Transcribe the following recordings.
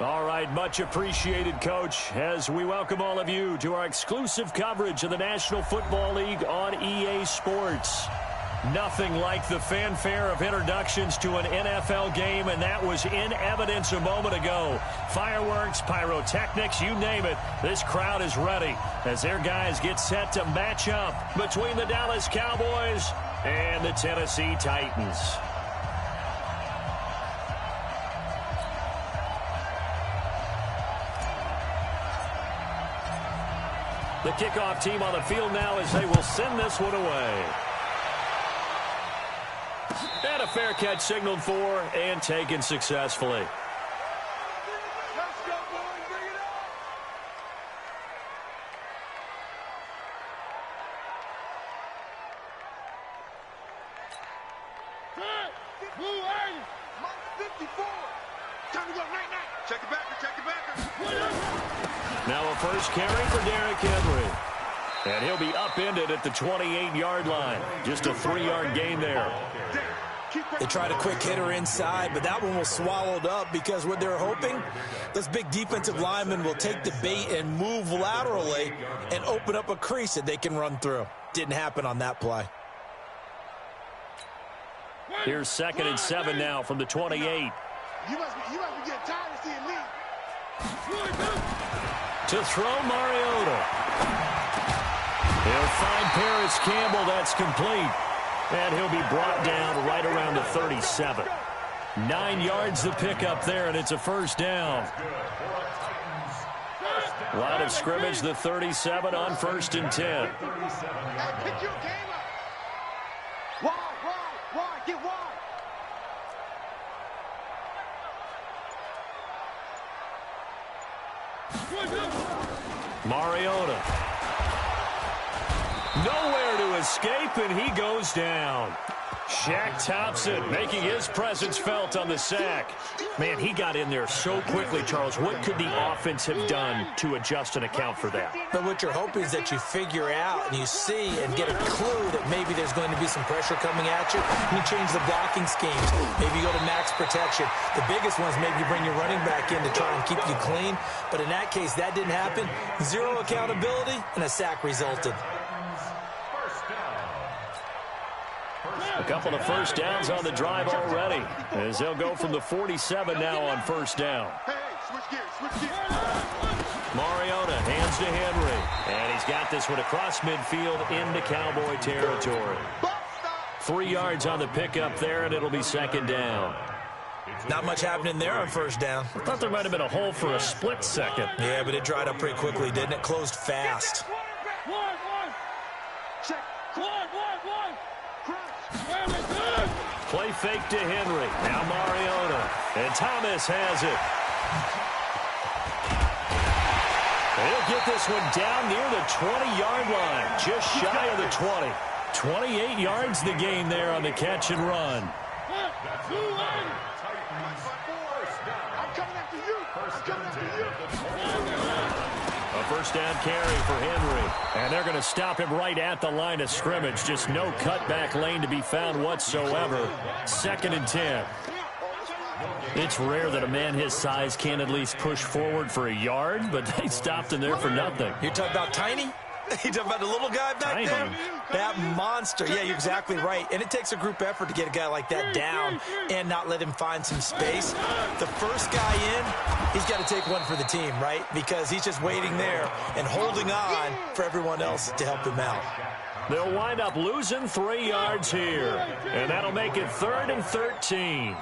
All right, much appreciated, Coach, as we welcome all of you to our exclusive coverage of the National Football League on EA Sports. Nothing like the fanfare of introductions to an NFL game, and that was in evidence a moment ago. Fireworks, pyrotechnics, you name it, this crowd is ready as their guys get set to match up between the Dallas Cowboys and the Tennessee Titans. The kickoff team on the field now as they will send this one away. And a fair catch signaled for and taken successfully. Now a first carry for Derrick Henry. And he'll be upended at the 28-yard line. Just a 3-yard gain there. They tried a quick hitter inside, but that one was swallowed up because what they're hoping, this big defensive lineman will take the bait and move laterally and open up a crease that they can run through. Didn't happen on that play. Here's 2nd and 7 now from the 28. You must be getting tired of seeing me. To throw Mariota. He'll find Paris Campbell. That's complete. And he'll be brought down right around the 37. 9 yards the pickup there, and it's a first down. Line of scrimmage, the 37 on 1st and 10. Pick your game up. Wide, get wide. Mariota. Nowhere to escape, and he goes down. Shaq Thompson making his presence felt on the sack. Man, he got in there so quickly, Charles. What could the offense have done to adjust and account for that? But what you're hoping is that you figure out and you see and get a clue that maybe there's going to be some pressure coming at you. You change the blocking schemes. Maybe you go to max protection. The biggest one is maybe you bring your running back in to try and keep you clean. But in that case, that didn't happen. Zero accountability, and a sack resulted. A couple of first downs on the drive already, as they'll go from the 47 now on first down. Hey, switch gears. Mariota hands to Henry, and he's got this one across midfield into Cowboy territory. 3 yards on the pickup there, and it'll be 2nd down. Not much happening there on first down. I thought there might have been a hole for a split second. Yeah, but it dried up pretty quickly, didn't it? Closed fast. Play fake to Henry. Now Mariota. And Thomas has it. He'll get this one down near the 20-yard line. Just shy of the 20. 28 yards the gain there on the catch and run. A first down carry for Henry. And they're going to stop him right at the line of scrimmage. Just no cutback lane to be found whatsoever. 2nd and 10. It's rare that a man his size can at least push forward for a yard, but they stopped him there for nothing. You're talking about Tiny? You're talking about the little guy back there? That monster. Yeah, you're exactly right. And it takes a group effort to get a guy like that down and not let him find some space. The first guy in, he's got to take one for the team, right? Because he's just waiting there and holding on for everyone else to help him out. They'll wind up losing 3 yards here. And that'll make it 3rd and 13.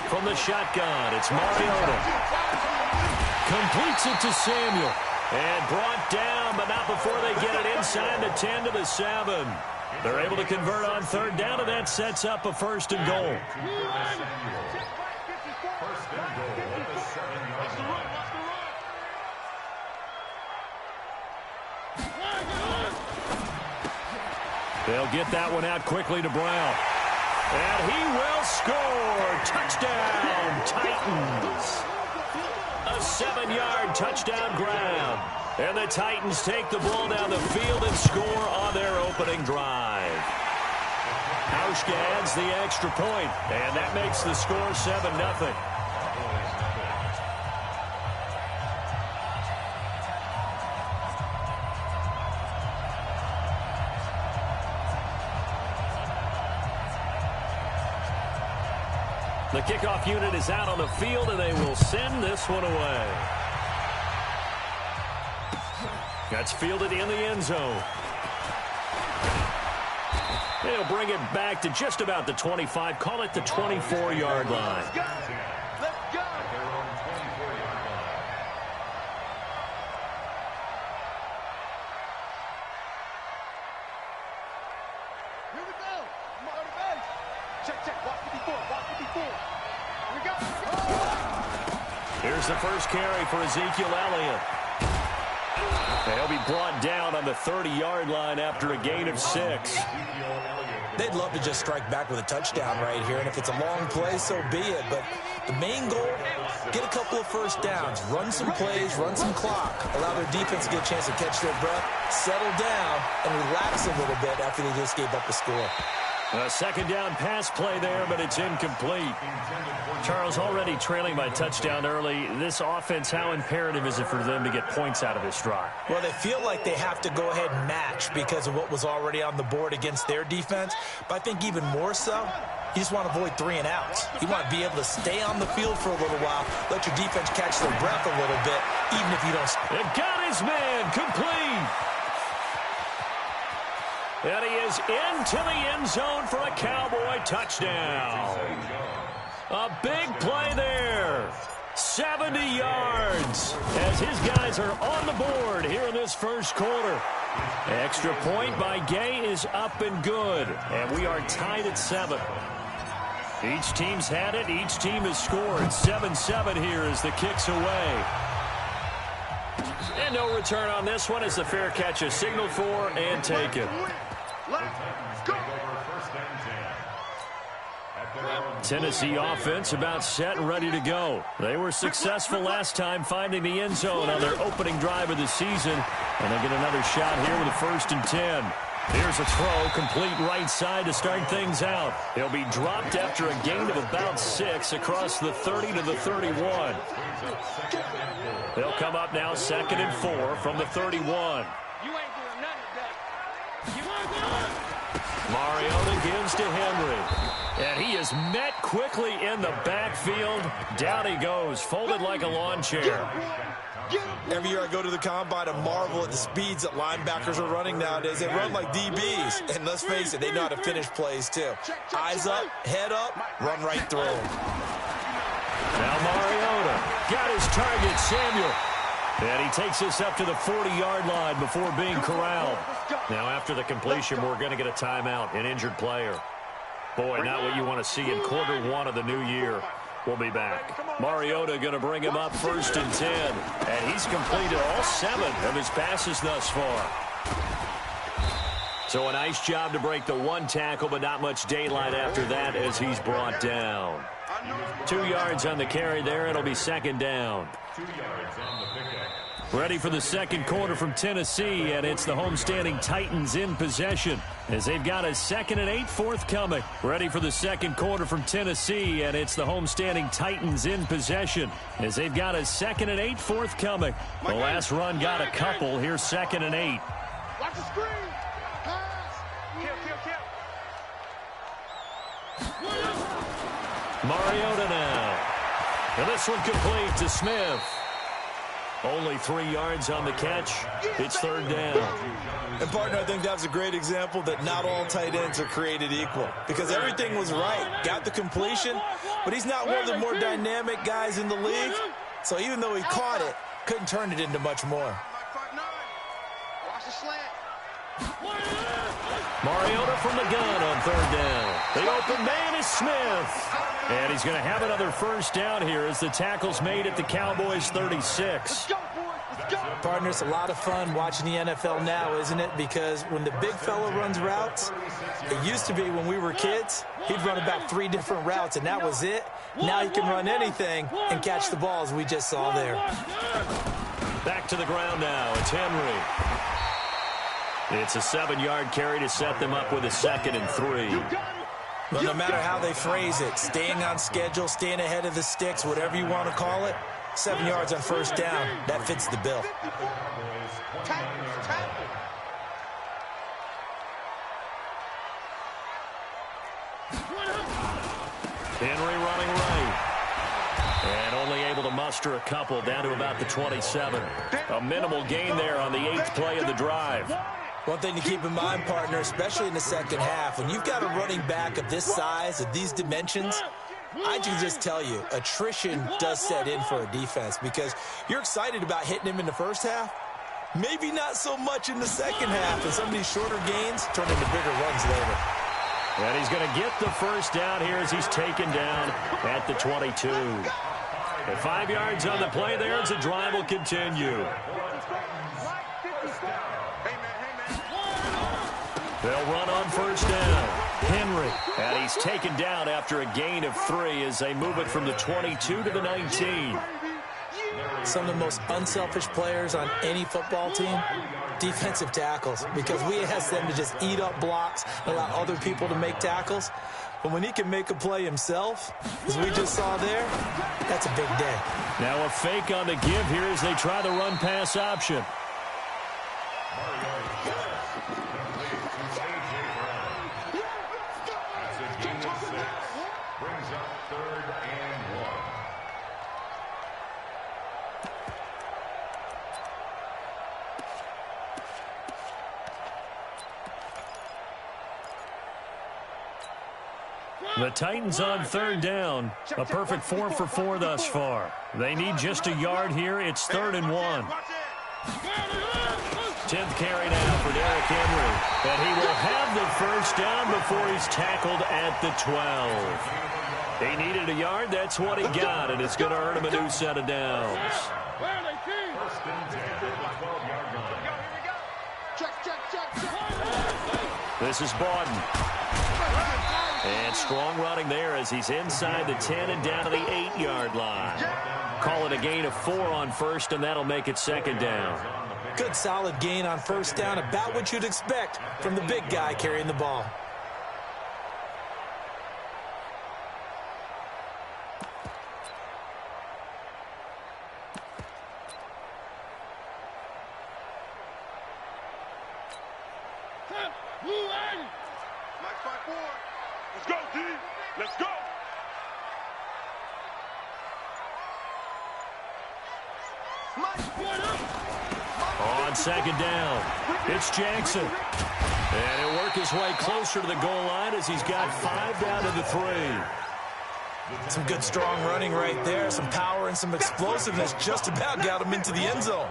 From the shotgun, it's Mariota. Completes it to Samuel. And brought down, but not before they get it inside the 10 to the 7. They're able to convert on 3rd down, and that sets up a 1st and goal. They'll get that one out quickly to Brown. And he will score. Touchdown, Titans. A 7-yard touchdown grab. And the Titans take the ball down the field and score on their opening drive. Hauschka adds the extra point, and that makes the score 7-0. The kickoff unit is out on the field, and they will send this one away. That's fielded in the end zone. They'll bring it back to just about the 25. Call it the 24-yard line. Let's go. Here we go. Come on, everybody. Check. Watch 54. Watch 54. Here we go. Here's the first carry for Ezekiel Elliott. And he'll be brought down on the 30-yard line after a gain of 6. They'd love to just strike back with a touchdown right here, and if it's a long play, so be it. But the main goal, get a couple of first downs, run some plays, run some clock, allow their defense to get a chance to catch their breath, settle down, and relax a little bit after they just gave up the score. A second down pass play there, but it's incomplete. Charles, already trailing by touchdown early. This offense, how imperative is it for them to get points out of this drive? Well, they feel like they have to go ahead and match because of what was already on the board against their defense. But I think even more so, you just want to avoid 3 and outs. You want to be able to stay on the field for a little while, let your defense catch their breath a little bit, even if you don't. They've got his man complete. And he is into the end zone for a Cowboy touchdown. A big play there. 70 yards as his guys are on the board here in this first quarter. Extra point by Gay is up and good. And we are tied at 7. Each team's had it. Each team has scored. 7-7 here as the kick's away. And no return on this one as the fair catch is signaled for and taken. Let's go. Tennessee offense about set and ready to go. They were successful last time finding the end zone on their opening drive of the season. And they get another shot here with a 1st and 10. Here's a throw, complete right side to start things out. He'll be dropped after a gain of about 6 across the 30 to the 31. They'll come up now 2nd and 4 from the 31. Mariota gives to Henry. And he is met quickly in the backfield. Down he goes, folded like a lawn chair. Every year I go to the combine and marvel at the speeds that linebackers are running nowadays. They run like DBs. And let's face it, they know how to finish plays too. Eyes up, head up, run right through them. Now Mariota got his target, Samuel. And he takes us up to the 40-yard line before being corralled. Now after the completion, we're going to get a timeout, an injured player. Boy, not what you want to see in quarter 1 of the new year. We'll be back. Mariota going to bring him up 1st and 10. And he's completed all 7 of his passes thus far. So a nice job to break the 1 tackle, but not much daylight after that as he's brought down. 2 yards on the carry there. It'll be 2nd down. 2 yards on the pickup. Ready for the second quarter from Tennessee, and it's the homestanding Titans in possession as they've got a 2nd and 8 forthcoming. Ready for the second quarter from Tennessee, and it's the homestanding Titans in possession as they've got a 2nd and 8 forthcoming. The last run got a couple. Here's 2nd and 8. Watch the screen. Pass. Kill. Mariota now. And this one complete to Smith. Only 3 yards on the catch. It's 3rd down. And, partner, I think that's a great example that not all tight ends are created equal because everything was right. Got the completion, but he's not one of the more dynamic guys in the league. So even though he caught it, couldn't turn it into much more. Watch the slant. Mariota from the gun on 3rd down. The open man is Smith. And he's going to have another 1st down here as the tackle's made at the Cowboys' 36. Partner, it's a lot of fun watching the NFL now, isn't it? Because when the big fella runs routes, it used to be when we were kids, he'd run about 3 different routes, and that was it. Now he can run anything and catch the ball, as we just saw there. Back to the ground now. It's Henry. It's a 7-yard carry to set them up with a 2nd and 3. Well, no matter how they phrase it, staying on schedule, staying ahead of the sticks, whatever you want to call it, 7 yards on first down, that fits the bill. Henry running right. And only able to muster a couple down to about the 27. A minimal gain there on the 8th play of the drive. One thing to keep in mind, partner, especially in the second half, when you've got a running back of this size, of these dimensions, I can just tell you, attrition does set in for a defense because you're excited about hitting him in the first half. Maybe not so much in the second half, and some of these shorter gains turn into bigger runs later. And he's going to get the first down here as he's taken down at the 22. And 5 yards on the play there as the drive will continue. They'll run on first down. Henry. And he's taken down after a gain of 3 as they move it from the 22 to the 19. Some of the most unselfish players on any football team, defensive tackles, because we ask them to just eat up blocks, allow other people to make tackles. But when he can make a play himself, as we just saw there, that's a big day. Now a fake on the give here as they try the run-pass option. The Titans on third down. A perfect 4 for 4 thus far. They need just a yard here. It's 3rd and 1. 10th carry now for Derrick Henry. And he will have the first down before he's tackled at the 12. He needed a yard. That's what he got. And it's going to earn him a new set of downs. This is Bawden. And strong running there as he's inside the 10 and down to the 8-yard line. Call it a gain of 4 on first, and that'll make it 2nd down. Good solid gain on first down, about what you'd expect from the big guy carrying the ball. Let's go, D. Let's go. On 2nd down, it's Jackson. And he'll work his way closer to the goal line as he's got 5 down to the 3. Some good strong running right there. Some power and some explosiveness just about got him into the end zone.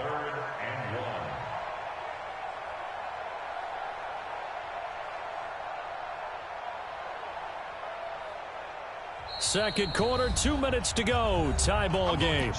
Second quarter, 2 minutes to go. Tie ball game.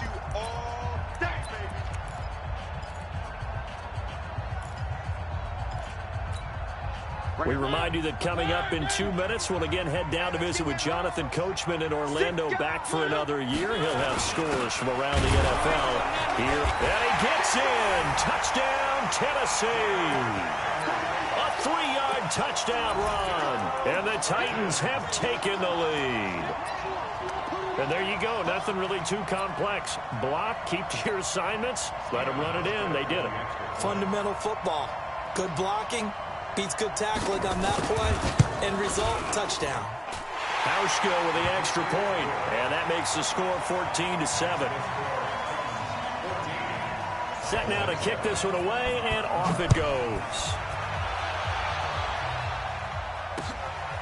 We remind you that coming up in 2 minutes, we'll again head down to visit with Jonathan Coachman in Orlando, back for another year. He'll have scores from around the NFL here. And he gets in. Touchdown, Tennessee. A 3-yard touchdown run. And the Titans have taken the lead. And there you go. Nothing really too complex. Block, keep to your assignments, let them run it in. They did it. Fundamental football. Good blocking. Beats good tackling on that play. End result, touchdown. Hauschka with the extra point, and that makes the score 14-7. Set now to kick this one away, and off it goes.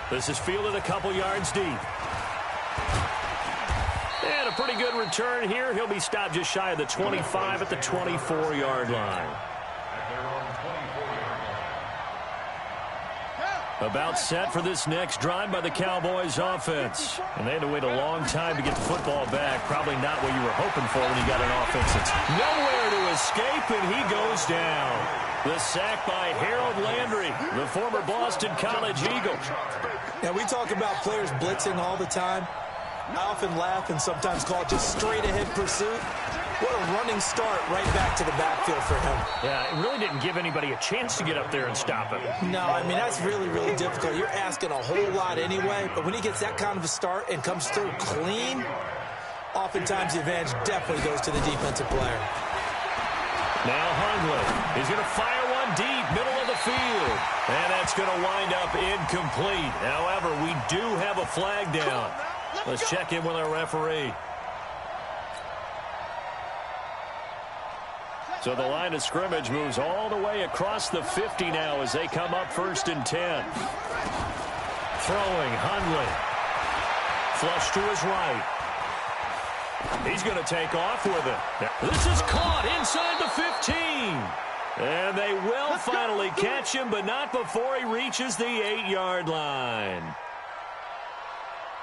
This is fielded a couple yards deep. And a pretty good return here. He'll be stopped just shy of the 25 at the 24-yard line. About set for this next drive by the Cowboys offense. And they had to wait a long time to get the football back. Probably not what you were hoping for when you got an offense that's nowhere to escape, and he goes down. The sack by Harold Landry, the former Boston College Eagle. Now, we talk about players blitzing all the time. I often laugh and sometimes call it just straight-ahead pursuit. What a running start right back to the backfield for him. Yeah, it really didn't give anybody a chance to get up there and stop him. No, I mean, that's really, really difficult. You're asking a whole lot anyway, but when he gets that kind of a start and comes through clean, oftentimes the advantage definitely goes to the defensive player. Now Hundley. He's going to fire one deep, middle of the field. And that's going to wind up incomplete. However, we do have a flag down. Let's check in with our referee. So the line of scrimmage moves all the way across the 50 now as they come up 1st and 10. Throwing, Hundley. Flush to his right. He's going to take off with it. This is caught inside the 15. And they will finally catch him, but not before he reaches the 8-yard line.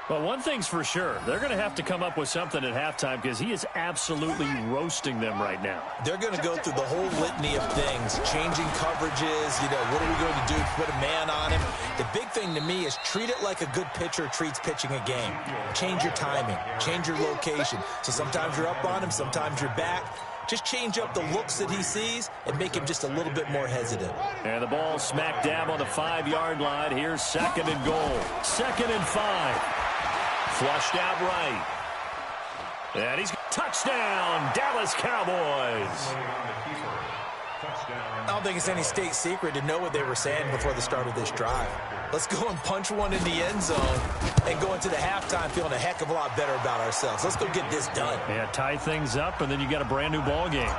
Well, one thing's for sure. They're going to have to come up with something at halftime because he is absolutely roasting them right now. They're going to go through the whole litany of things, changing coverages, what are we going to do? Put a man on him. The big thing to me is treat it like a good pitcher treats pitching a game. Change your timing, change your location. So sometimes you're up on him, sometimes you're back. Just change up the looks that he sees and make him just a little bit more hesitant. And the ball smack dab on the 5-yard line. Here's 2nd and goal. 2nd and 5. Flushed out right. And he's touchdown, Dallas Cowboys. I don't think it's any state secret to know what they were saying before the start of this drive. Let's go and punch one in the end zone and go into the halftime feeling a heck of a lot better about ourselves. Let's go get this done. Yeah, tie things up, and then you got a brand-new ball game.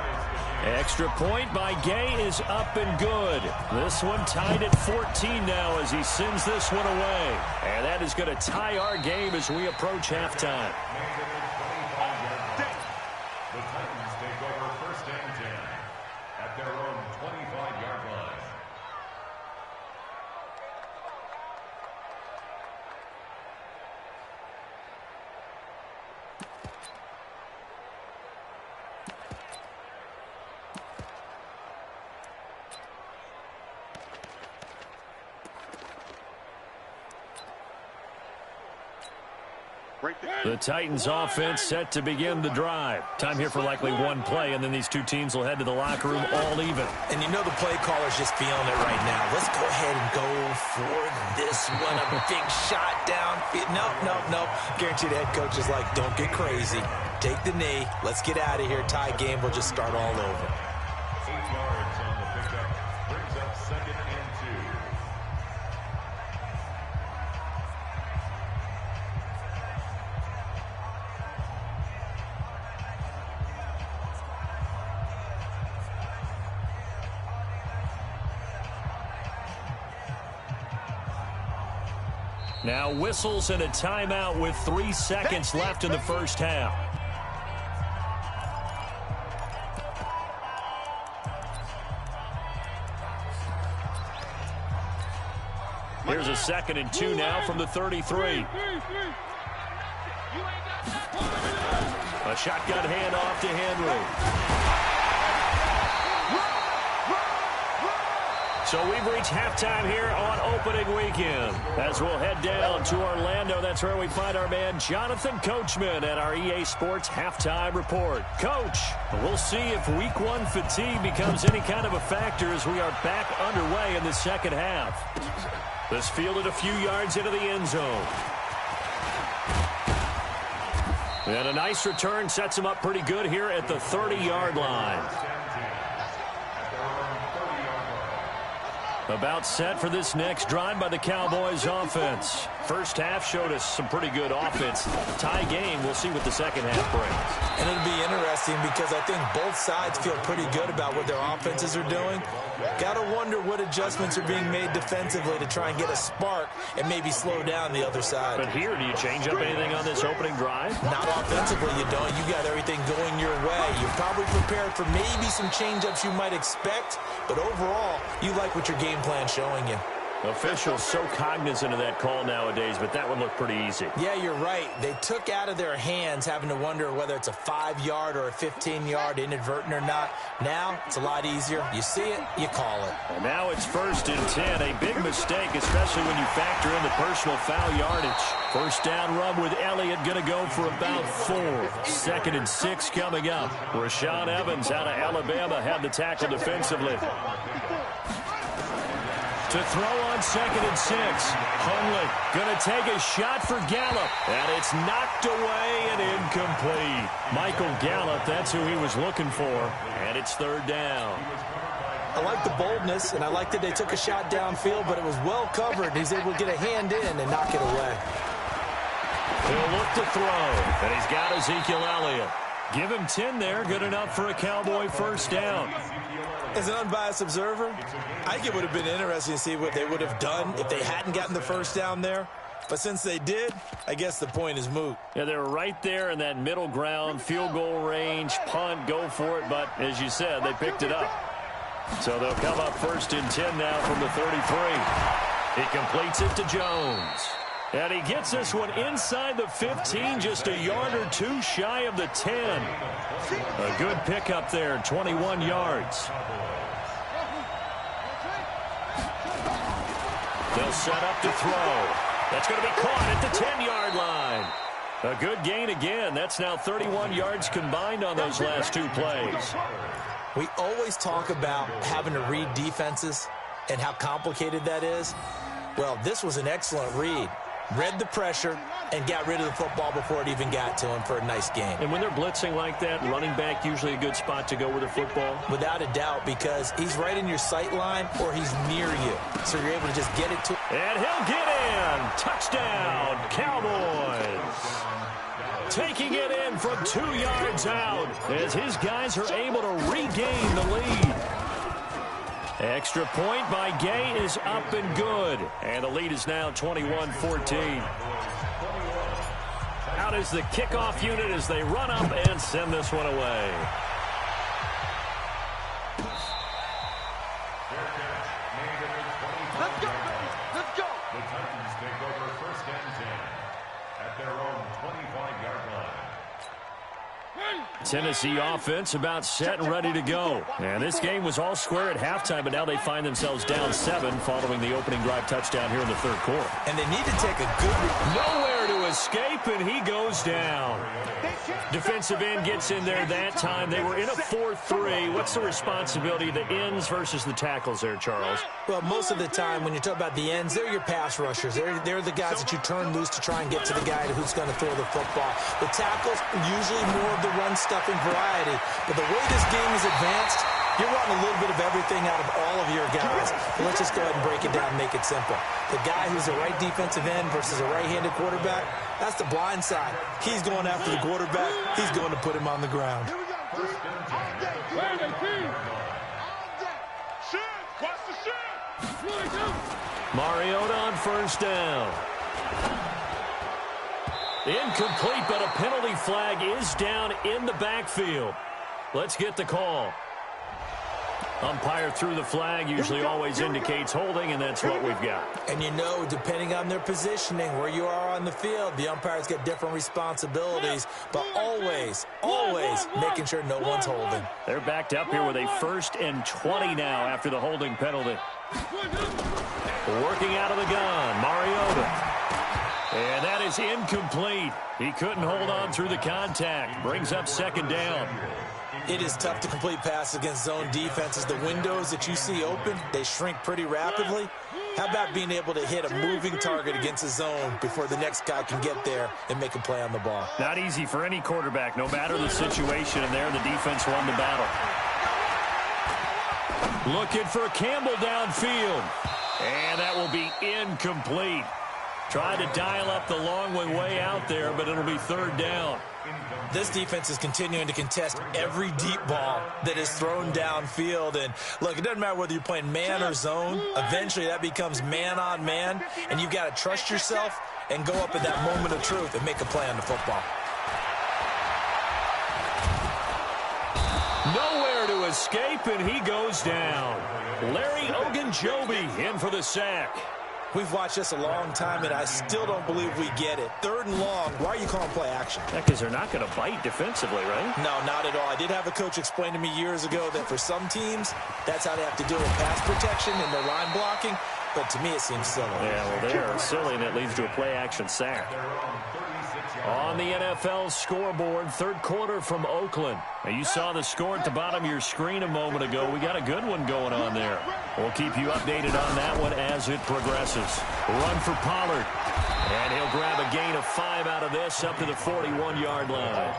Extra point by Gay is up and good. This one tied at 14 now as he sends this one away. And that is going to tie our game as we approach halftime. The Titans take over 1st and 10 at their own 25-yard line. The Titans offense set to begin the drive. Time here for likely one play, and then these two teams will head to the locker room all even. And you know the play caller's just feeling it right now. Let's go ahead and go for this one. A big shot down. No. Guarantee the head coach is like, don't get crazy. Take the knee. Let's get out of here. Tie game. We'll just start all over. 8 yards on the pickup. Brings up 2nd and 2. Now whistles and a timeout with 3 seconds left in the first half. Here's a 2nd and 2 now from the 33. A shotgun handoff to Henry. So we've reached halftime here on opening weekend. As we'll head down to Orlando, that's where we find our man Jonathan Coachman at our EA Sports Halftime Report. Coach, we'll see if Week 1 fatigue becomes any kind of a factor as we are back underway in the second half. This fielded a few yards into the end zone. And a nice return sets him up pretty good here at the 30-yard line. About set for this next drive by the Cowboys offense. First half showed us some pretty good offense. Tie game, we'll see what the second half brings. And it'll be interesting because I think both sides feel pretty good about what their offenses are doing. Got to wonder what adjustments are being made defensively to try and get a spark and maybe slow down the other side. But here, do you change up anything on this opening drive? Not offensively, you don't. You got everything going your way. You're probably prepared for maybe some change-ups you might expect, but overall, you like what your game plan's showing you. Officials so cognizant of that call nowadays, but that one looked pretty easy. Yeah, you're right. They took out of their hands having to wonder whether it's a 5-yard or a 15-yard inadvertent or not. Now, it's a lot easier. You see it, you call it. And now it's 1st and 10. A big mistake, especially when you factor in the personal foul yardage. First down run with Elliott going to go for about 4. 2nd and 6 coming up. Rashaan Evans out of Alabama had the tackle defensively. To throw on 2nd and 6. Hundley going to take a shot for Gallup. And it's knocked away and incomplete. Michael Gallup, that's who he was looking for. And it's 3rd down. I like the boldness, and I like that they took a shot downfield, but it was well covered. He's able to get a hand in and knock it away. He'll look to throw. And he's got Ezekiel Elliott. Give him 10 there. Good enough for a Cowboy first down. As an unbiased observer, I think it would have been interesting to see what they would have done if they hadn't gotten the first down there. But since they did, I guess the point is moot. Yeah, they were right there in that middle ground, field goal range, punt, go for it. But as you said, they picked it up. So they'll come up 1st and 10 now from the 33. He completes it to Jones. And he gets this one inside the 15, just a yard or 2 shy of the 10. A good pickup there, 21 yards. They'll set up to throw. That's going to be caught at the 10-yard line. A good gain again. That's now 31 yards combined on those last 2 plays. We always talk about having to read defenses and how complicated that is. Well, this was an excellent read. Read the pressure and got rid of the football before it even got to him for a nice game. And when they're blitzing like that, running back usually a good spot to go with the football? Without a doubt, because he's right in your sight line or he's near you. So you're able to just get it to him. And he'll get in. Touchdown, Cowboys. Taking it in from 2 yards out as his guys are able to regain the lead. Extra point by Gay is up and good. And the lead is now 21-14. Out is the kickoff unit as they run up and send this one away. Let's go, let's go. The Titans take over 1st and 10 at their own 25-yard line. Tennessee offense about set and ready to go. And this game was all square at halftime, but now they find themselves down 7 following the opening drive touchdown here in the 3rd quarter. And they need to take a good... Nowhere to escape, and he goes down. Defensive end gets in there that time. They were in a 4-3. What's the responsibility of the ends versus the tackles there, Charles? Well, most of the time when you talk about the ends, they're your pass rushers. They're the guys that you turn loose to try and get to the guy who's going to throw the football. The tackles, usually more of the run-stuffing variety. But the way this game is advanced, you're wanting a little bit of everything out of all of your guys. But let's just go ahead and break it down and make it simple. The guy who's a right defensive end versus a right-handed quarterback, that's the blind side. He's going after the quarterback. He's going to put him on the ground. Here we go. All day. Shift. Watch the shift. Mariota on 1st down. Incomplete, but a penalty flag is down in the backfield. Let's get the call. Umpire threw the flag, usually always indicates holding, and that's what we've got. And you know, depending on their positioning, where you are on the field, the umpires get different responsibilities, but always making sure no one's holding. They're backed up here with a 1st and 20 now after the holding penalty. Working out of the gun, Mariota. And that is incomplete. He couldn't hold on through the contact. Brings up 2nd down. It is tough to complete passes against zone defenses. The windows that you see open, they shrink pretty rapidly. How about being able to hit a moving target against a zone before the next guy can get there and make a play on the ball? Not easy for any quarterback, no matter the situation, and there the defense won the battle. Looking for Campbell downfield. And that will be incomplete. Tried to dial up the long way out there, but it'll be 3rd down. This defense is continuing to contest every deep ball that is thrown downfield. And, look, it doesn't matter whether you're playing man or zone. Eventually, that becomes man-on-man, and you've got to trust yourself and go up at that moment of truth and make a play on the football. Nowhere to escape, and he goes down. Larry Ogunjobi in for the sack. We've watched this a long time, and I still don't believe we get it. 3rd and long. Why are you calling play action? Yeah, because they're not going to bite defensively, right? No, not at all. I did have a coach explain to me years ago that for some teams, that's how they have to deal with pass protection and their line blocking. But to me, it seems silly. Yeah, well, they're silly, and it leads to a play-action sack. On the NFL scoreboard, 3rd quarter from Oakland. Now, you saw the score at the bottom of your screen a moment ago. We got a good one going on there. We'll keep you updated on that one as it progresses. Run for Pollard. And he'll grab a gain of 5 out of this up to the 41-yard line.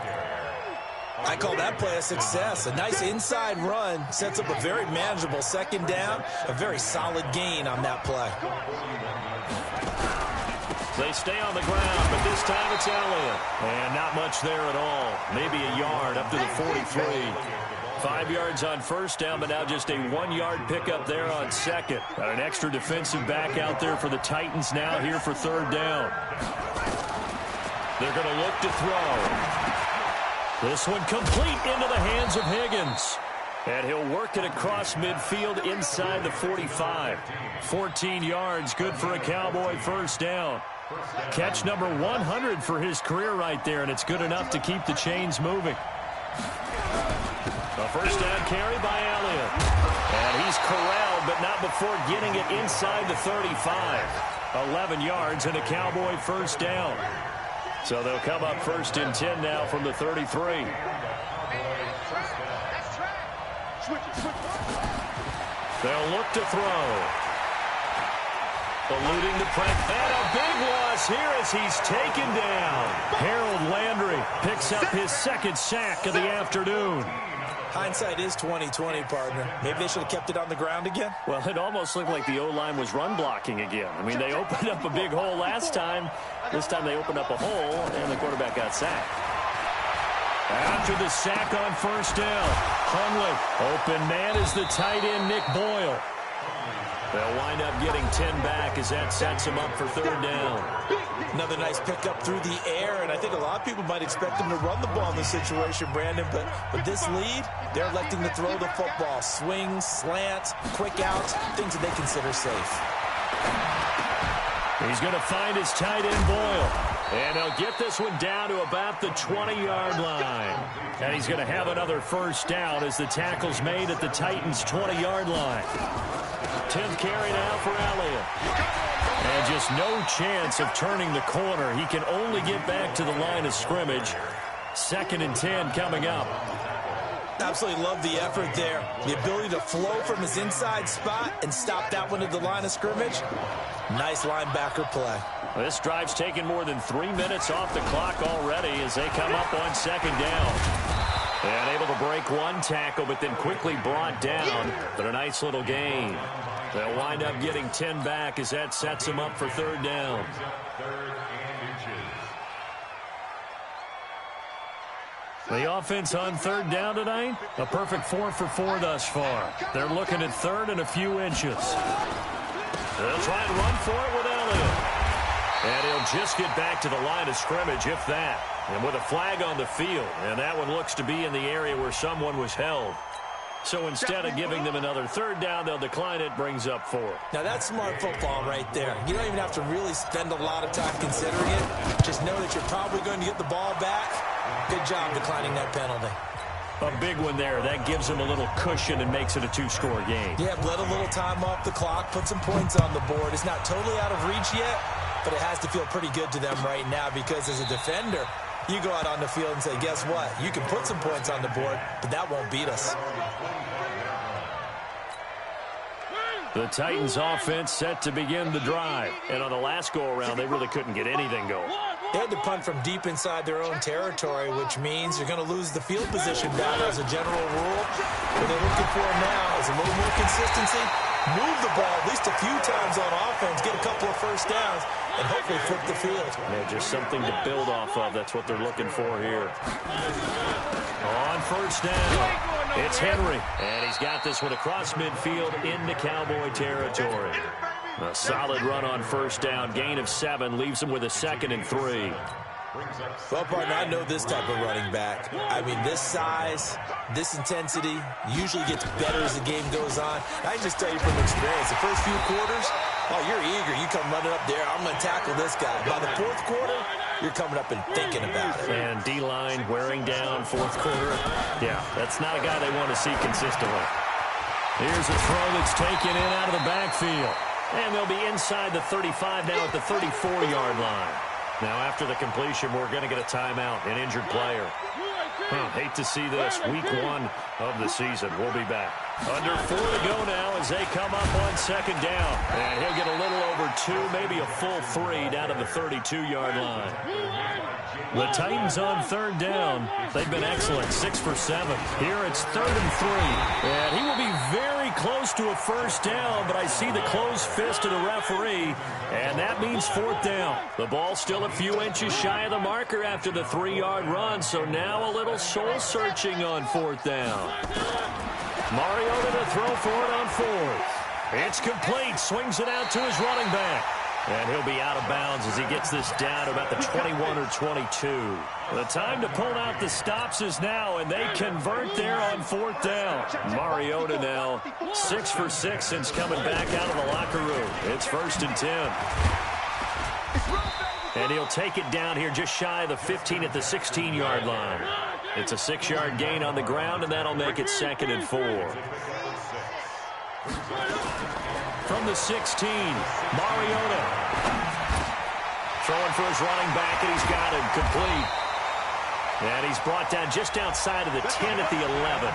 I call that play a success. A nice inside run sets up a very manageable 2nd down. A very solid gain on that play. They stay on the ground, but this time it's Elliott. And not much there at all. Maybe a yard up to the 43. 5 yards on 1st down, but now just a 1-yard pickup there on 2nd. Got an extra defensive back out there for the Titans now here for 3rd down. They're going to look to throw. This one complete into the hands of Higgins. And he'll work it across midfield inside the 45. 14 yards, good for a Cowboy 1st down. Catch number 100 for his career right there, and it's good enough to keep the chains moving. A 1st down carry by Elliott. And he's corralled, but not before getting it inside the 35. 11 yards and a Cowboy 1st down. So they'll come up 1st and 10 now from the 33. They'll look to throw. Eluding the press. And a big loss here as he's taken down. Harold Landry picks up his 2nd sack of the afternoon. Hindsight is 20/20, partner. Maybe they should have kept it on the ground again. Well, it almost looked like the O-line was run blocking again. I mean, they opened up a big hole last time. This time they opened up a hole, and the quarterback got sacked. After the sack on 1st down, Hundley. Open man is the tight end, Nick Boyle. They'll wind up getting 10 back as that sets them up for 3rd down. Another nice pickup through the air, and I think a lot of people might expect them to run the ball in this situation, Brandon, but with this lead, they're electing to throw the football. Swings, slants, quick outs, things that they consider safe. He's going to find his tight end, Boyle. And he'll get this one down to about the 20-yard line. And he's going to have another 1st down as the tackle's made at the Titans' 20-yard line. 10th carry now for Elliott. And just no chance of turning the corner. He can only get back to the line of scrimmage. 2nd and 10 coming up. Absolutely love the effort there. The ability to flow from his inside spot and stop that one at the line of scrimmage. Nice linebacker play. This drive's taken more than 3 minutes off the clock already as they come up on 2nd down. And able to break one tackle, but then quickly brought down. But a nice little gain. They'll wind up getting 10 back as that sets them up for 3rd down. The offense on 3rd down tonight, a perfect 4 for 4 thus far. They're looking at 3rd and a few inches. They'll try and run for it with Elliott. And he'll just get back to the line of scrimmage, if that. And with a flag on the field, and that one looks to be in the area where someone was held. So instead of giving them another 3rd down, they'll decline it, brings up 4. Now that's smart football right there. You don't even have to really spend a lot of time considering it. Just know that you're probably going to get the ball back. Good job declining that penalty. A big one there. That gives them a little cushion and makes it a 2-score game. Yeah, let a little time off the clock, put some points on the board. It's not totally out of reach yet, but it has to feel pretty good to them right now because as a defender, you go out on the field and say, guess what? You can put some points on the board, but that won't beat us. The Titans offense set to begin the drive. And on the last go-around, they really couldn't get anything going. They had to punt from deep inside their own territory, which means you're going to lose the field position battle as a general rule. What they're looking for now is a little more consistency, move the ball at least a few times on offense, get a couple of 1st downs, and hopefully flip the field. Yeah, just something to build off of. That's what they're looking for here. On 1st down, it's Henry. And he's got this one across midfield into Cowboy territory. A solid run on 1st down. Gain of 7 leaves him with a 2nd and 3. Well, partner, I know this type of running back. I mean, this size, this intensity usually gets better as the game goes on. I can just tell you from experience, the first few quarters, oh, you're eager. You come running up there, I'm going to tackle this guy. By the fourth quarter, you're coming up and thinking about it. And D-line wearing down fourth quarter. Yeah, that's not a guy they want to see consistently. Here's a throw that's taken in out of the backfield. And they'll be inside the 35 now at the 34-yard line. Now, after the completion, we're going to get a timeout, an injured player. Hate to see this. Week 1 of the season. We'll be back. Under 4 to go now as they come up on second down. And he'll get a little over 2, maybe a full 3 down to the 32-yard line. The Titans on third down. They've been excellent, 6 for 7. Here it's 3rd and 3. And he will be very close to a first down, but I see the closed fist of the referee, and that means 4th down. The ball still a few inches shy of the marker after the 3-yard run, so now a little soul-searching on 4th down. Mariota to throw for it on 4th. It's complete. Swings it out to his running back. And he'll be out of bounds as he gets this down to about the 21 or 22. The time to pull out the stops is now, and they convert there on 4th down. Mariota now 6 for 6 since coming back out of the locker room. It's 1st and 10. And he'll take it down here just shy of the 15 at the 16-yard line. It's a 6-yard gain on the ground, and that'll make it 2nd and 4. From the 16, Mariota. Throwing for his running back, and he's got him complete. And he's brought down just outside of the 10 at the 11.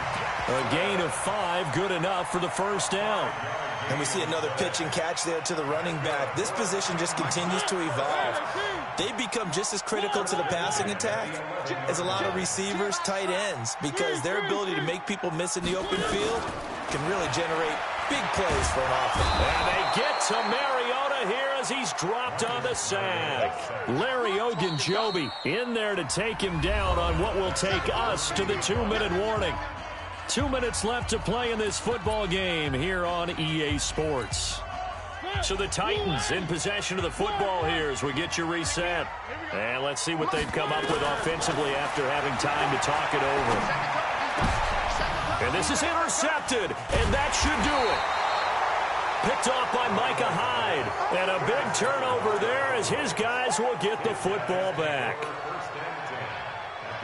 A gain of 5, good enough for the first down. And we see another pitch and catch there to the running back. This position just continues to evolve. They become just as critical to the passing attack as a lot of receivers, tight ends, because their ability to make people miss in the open field can really generate big plays for an offense. And they get to Mariota here as he's dropped on the sack. Larry Ogunjobi in there to take him down on what will take us to the 2-minute warning. 2 minutes left to play in this football game here on EA Sports. So the Titans in possession of the football here as we get you reset. And let's see what they've come up with offensively after having time to talk it over. And this is intercepted, and that should do it. Picked off by Micah Hyde. And a big turnover there as his guys will get the football back.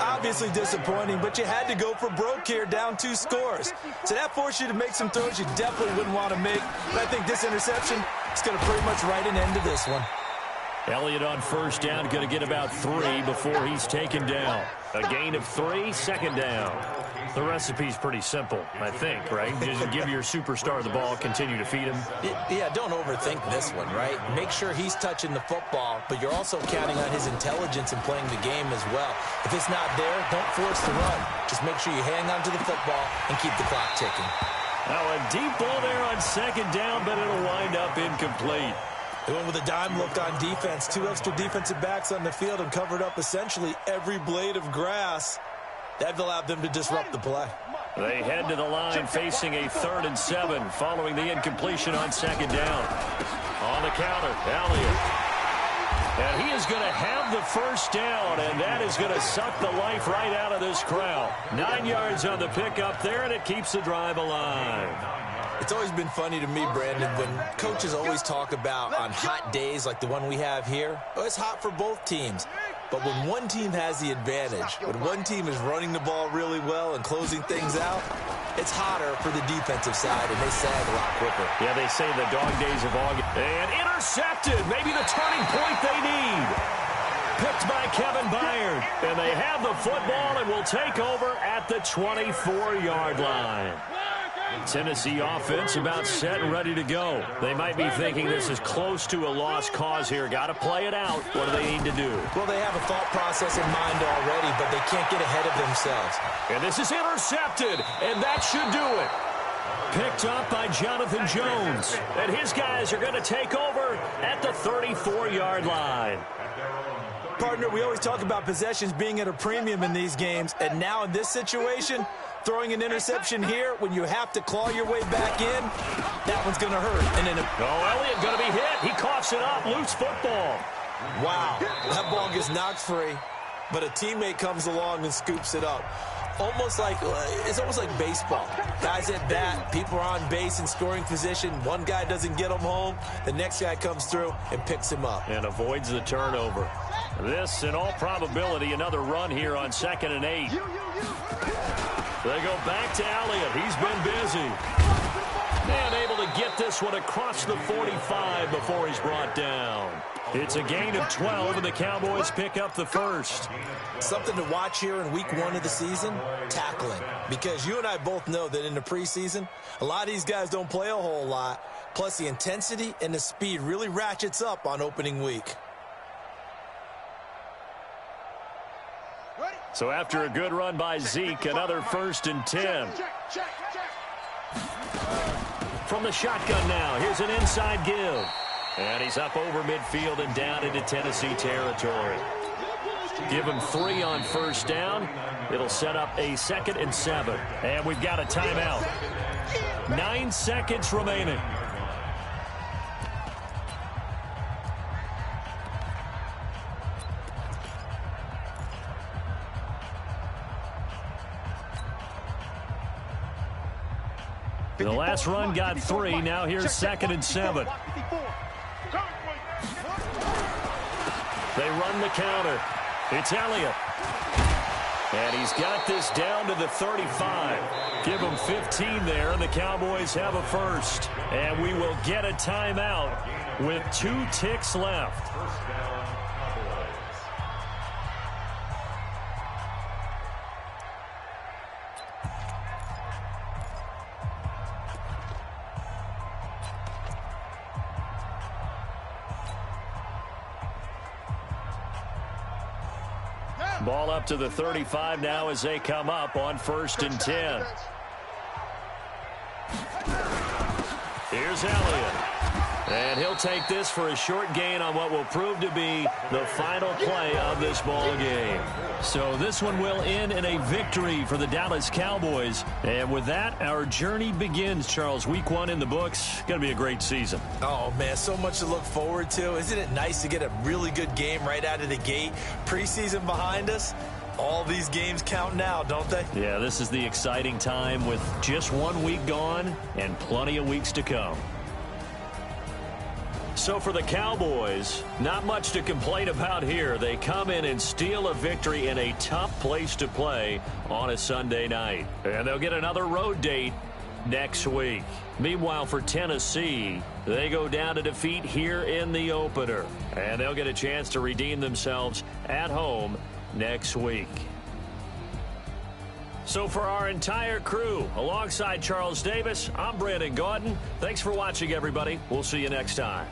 Obviously disappointing, but you had to go for broke here, down 2 scores. So that forced you to make some throws you definitely wouldn't want to make. But I think this interception is going to pretty much write an end to this one. Elliott on first down, going to get about 3 before he's taken down. A gain of 3, 2nd down. The recipe's pretty simple, I think, right? Just give your superstar the ball, continue to feed him. Yeah, don't overthink this one, right? Make sure he's touching the football, but you're also counting on his intelligence in playing the game as well. If it's not there, don't force the run. Just make sure you hang on to the football and keep the clock ticking. Now a deep ball there on 2nd down, but it'll wind up incomplete. They went with a dime look on defense. 2 extra defensive backs on the field and covered up essentially every blade of grass. That allowed them to disrupt the play. They head to the line facing a 3rd and 7 following the incompletion on 2nd down. On the counter, Elliott. And he is going to have the first down, and that is going to suck the life right out of this crowd. 9 yards on the pickup there, and it keeps the drive alive. It's always been funny to me, Brandon, when coaches always talk about on hot days like the one we have here, oh, it's hot for both teams. But when one team has the advantage, when one team is running the ball really well and closing things out, it's hotter for the defensive side, and they sag a lot quicker. Yeah, they say the dog days of August. And intercepted, maybe the turning point they need. Picked by Kevin Byard. And they have the football and will take over at the 24-yard line. Tennessee offense about set and ready to go. They might be thinking this is close to a lost cause here. Got to play it out. What do they need to do? Well, they have a thought process in mind already, but they can't get ahead of themselves. And this is intercepted, and that should do it. Picked up by Jonathan Jones. And his guys are going to take over at the 34-yard line. Partner, we always talk about possessions being at a premium in these games, and now in this situation, throwing an interception here when you have to claw your way back in, that one's going to hurt. And then Elliott going to be hit. He coughs it up. Loose football. Wow, that ball gets knocked free, but a teammate comes along and scoops it up. It's almost like baseball. Guys at bat, people are on base in scoring position. One guy doesn't get him home. The next guy comes through and picks him up. And avoids the turnover. This, in all probability, another run here on 2nd and 8. They go back to Elliott. He's been busy. And able to get this one across the 45 before he's brought down. It's a gain of 12, and the Cowboys pick up the first. Something to watch here in week 1 of the season, tackling. Because you and I both know that in the preseason, a lot of these guys don't play a whole lot. Plus, the intensity and the speed really ratchets up on opening week. So after a good run by Zeke, another 1st and 10. From the shotgun now, here's an inside give. And he's up over midfield and down into Tennessee territory. Give him 3 on 1st down. It'll set up a 2nd and 7. And we've got a timeout. 9 seconds remaining. The last run got 3. Now here's 2nd and 7. They run the counter. It's Elliott. And he's got this down to the 35. Give him 15 there, and the Cowboys have a first. And we will get a timeout with 2 ticks left. Ball up to the 35 now as they come up on 1st and 10. Here's Elliott. And he'll take this for a short gain on what will prove to be the final play of this ball game. So this one will end in a victory for the Dallas Cowboys. And with that, our journey begins, Charles. Week 1 in the books. Going to be a great season. Oh, man, so much to look forward to. Isn't it nice to get a really good game right out of the gate? Preseason behind us. All these games count now, don't they? Yeah, this is the exciting time with just 1 week gone and plenty of weeks to come. So for the Cowboys, not much to complain about here. They come in and steal a victory in a tough place to play on a Sunday night. And they'll get another road date next week. Meanwhile, for Tennessee, they go down to defeat here in the opener. And they'll get a chance to redeem themselves at home next week. So for our entire crew, alongside Charles Davis, I'm Brandon Gaudin. Thanks for watching, everybody. We'll see you next time.